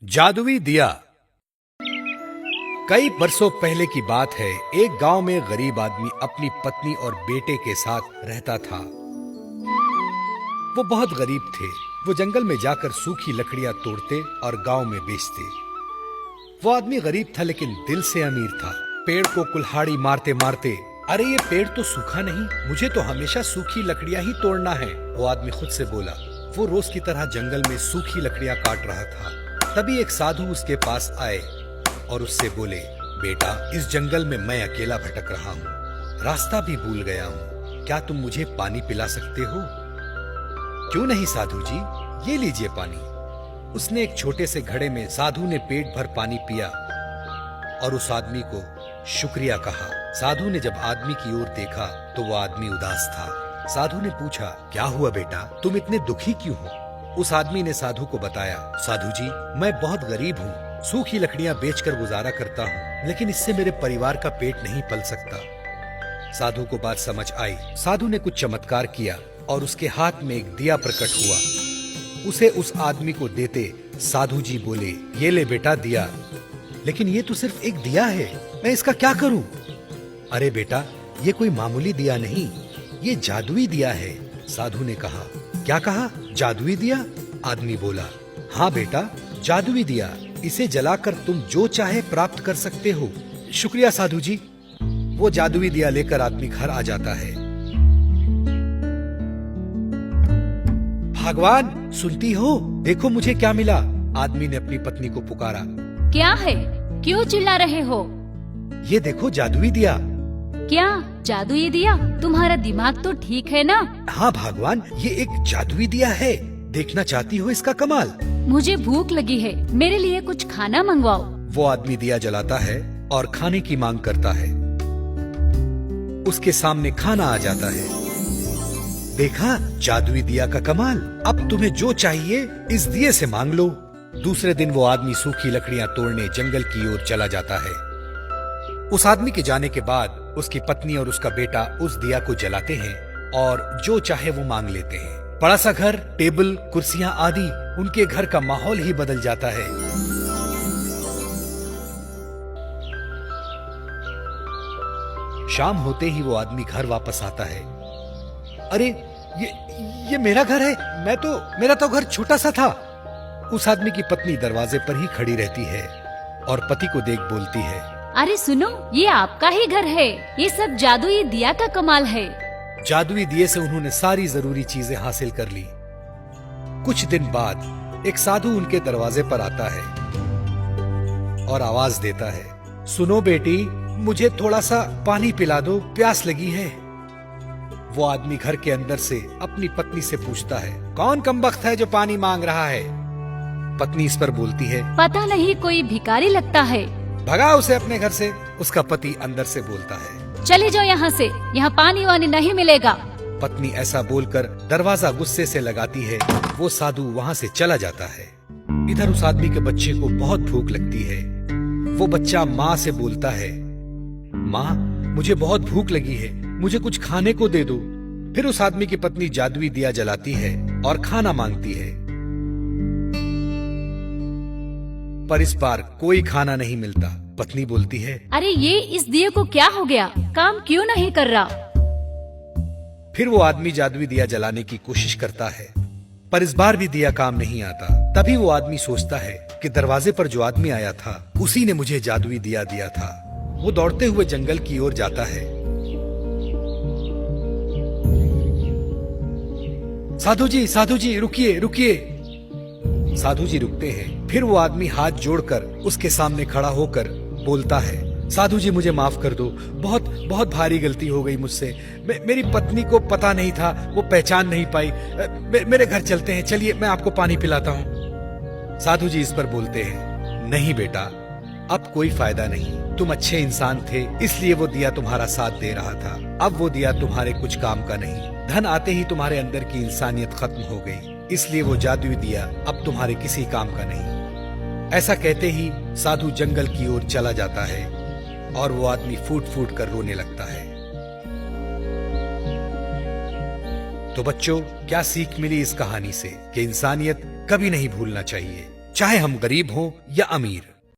जादुई दिया। कई बरसों पहले की बात है। एक गांव में गरीब आदमी अपनी पत्नी और बेटे के साथ रहता था। वो बहुत गरीब थे। वो जंगल में जाकर सूखी लकड़ियां तोड़ते और गांव में बेचते। वो आदमी गरीब था लेकिन दिल से अमीर था। पेड़ को कुल्हाड़ी मारते मारते, अरे ये पेड़ तो सूखा नहीं, मुझे तो हमेशा सूखी लकड़ियां ही तोड़ना है, वो आदमी खुद से बोला। वो रोज की तरह जंगल में सूखी लकड़ियां काट रहा था। तभी एक साधु उसके पास आए और उससे बोले, बेटा, इस जंगल में मैं अकेला भटक रहा हूँ, रास्ता भी भूल गया हूँ, क्या तुम मुझे पानी पिला सकते हो? क्यों नहीं साधु जी, ये लीजिए पानी। उसने एक छोटे से घड़े में साधु ने पेट भर पानी पिया और उस आदमी को शुक्रिया कहा। साधु ने जब आदमी की ओर देखा तो वो आदमी उदास था। साधु ने पूछा, क्या हुआ बेटा, तुम इतने दुखी क्यों हो? उस आदमी ने साधु को बताया, साधु जी, मैं बहुत गरीब हूँ, सूखी लकड़ियाँ बेचकर गुजारा करता हूँ, लेकिन इससे मेरे परिवार का पेट नहीं पल सकता। साधु को बात समझ आई। साधु ने कुछ चमत्कार किया और उसके हाथ में एक दिया प्रकट हुआ। उसे उस आदमी को देते साधु जी बोले, ये ले बेटा दिया। लेकिन ये तो सिर्फ एक दिया है, मैं इसका क्या करूं? अरे बेटा, ये कोई मामूली दिया नहीं, ये जादुई दिया है, साधु ने कहा। क्या कहा? जादुई दिया? आदमी बोला, हाँ बेटा, जादुई दिया, इसे जलाकर तुम जो चाहे प्राप्त कर सकते हो। शुक्रिया साधु जी। वो जादुई दिया लेकर आदमी घर आ जाता है। भगवान, सुनती हो, देखो मुझे क्या मिला। आदमी ने अपनी पत्नी को पुकारा। क्या है? क्यों चिल्ला रहे हो? ये देखो जादुई दिया। क्या जादुई दिया? तुम्हारा दिमाग तो ठीक है ना? हाँ भगवान, ये एक जादुई दिया है, देखना चाहती हो इसका कमाल? मुझे भूख लगी है, मेरे लिए कुछ खाना मंगवाओ। वो आदमी दिया जलाता है और खाने की मांग करता है। उसके सामने खाना आ जाता है। देखा, जादुई दिया का कमाल। अब तुम्हें जो चाहिए इस दिए से मांग लो। दूसरे दिन वो आदमी सूखी लकड़ियां तोड़ने जंगल की ओर चला जाता है। उस आदमी के जाने के बाद उसकी पत्नी और उसका बेटा उस दिया को जलाते हैं और जो चाहे वो मांग लेते हैं। बड़ा सा घर, टेबल, कुर्सियां आदि, उनके घर का माहौल ही बदल जाता है। शाम होते ही वो आदमी घर वापस आता है। अरे ये मेरा घर है, मेरा तो घर छोटा सा था। उस आदमी की पत्नी दरवाजे पर ही खड़ी रहती है और पति को देख बोलती है, अरे सुनो, ये आपका ही घर है, ये सब जादुई दिया का कमाल है। जादुई दिए से उन्होंने सारी जरूरी चीजें हासिल कर ली। कुछ दिन बाद एक साधु उनके दरवाजे पर आता है और आवाज देता है, सुनो बेटी, मुझे थोड़ा सा पानी पिला दो, प्यास लगी है। वो आदमी घर के अंदर से अपनी पत्नी से पूछता है, कौन कमबख्त है जो पानी मांग रहा है? पत्नी इस पर बोलती है, पता नहीं, कोई भिखारी लगता है, भगा उसे अपने घर से। उसका पति अंदर से बोलता है, चले जाओ यहाँ से, यहाँ पानी वानी नहीं मिलेगा। पत्नी ऐसा बोलकर दरवाजा गुस्से से लगाती है। वो साधु वहाँ से चला जाता है। इधर उस आदमी के बच्चे को बहुत भूख लगती है। वो बच्चा माँ से बोलता है, माँ, मुझे बहुत भूख लगी है, मुझे कुछ खाने को दे दो। फिर उस आदमी की पत्नी जादुई दिया जलाती है और खाना मांगती है, पर इस बार कोई खाना नहीं मिलता। पत्नी बोलती है, अरे ये इस दिए को क्या हो गया, काम क्यों नहीं कर रहा? फिर वो आदमी जादुई दिया जलाने की कोशिश करता है, पर इस बार भी दिया काम नहीं आता। तभी वो आदमी सोचता है कि दरवाजे पर जो आदमी आया था उसी ने मुझे जादुई दिया दिया था। वो दौड़ते हुए जंगल की ओर जाता है। साधु जी रुकिए रुकिए। साधु जी रुकते हैं। फिर वो आदमी हाथ जोड़कर उसके सामने खड़ा होकर बोलता है, साधु जी मुझे माफ कर दो, बहुत बहुत भारी गलती हो गई मुझसे। मेरी पत्नी को पता नहीं था, वो पहचान नहीं पाई। मेरे घर चलते हैं, चलिए मैं आपको पानी पिलाता हूँ। साधु जी इस पर बोलते हैं, नहीं बेटा, अब कोई फायदा नहीं, तुम अच्छे इंसान थे इसलिए वो दिया तुम्हारा साथ दे रहा था। अब वो दिया तुम्हारे कुछ काम का नहीं। धन आते ही तुम्हारे अंदर की इंसानियत खत्म हो गई, इसलिए वो जादुई दिया अब तुम्हारे किसी काम का नहीं। ऐसा कहते ही साधु जंगल की ओर चला जाता है और वो आदमी फूट फूट कर रोने लगता है। तो बच्चों, क्या सीख मिली इस कहानी से? कि इंसानियत कभी नहीं भूलना चाहिए। चाहे हम गरीब हों या अमीर।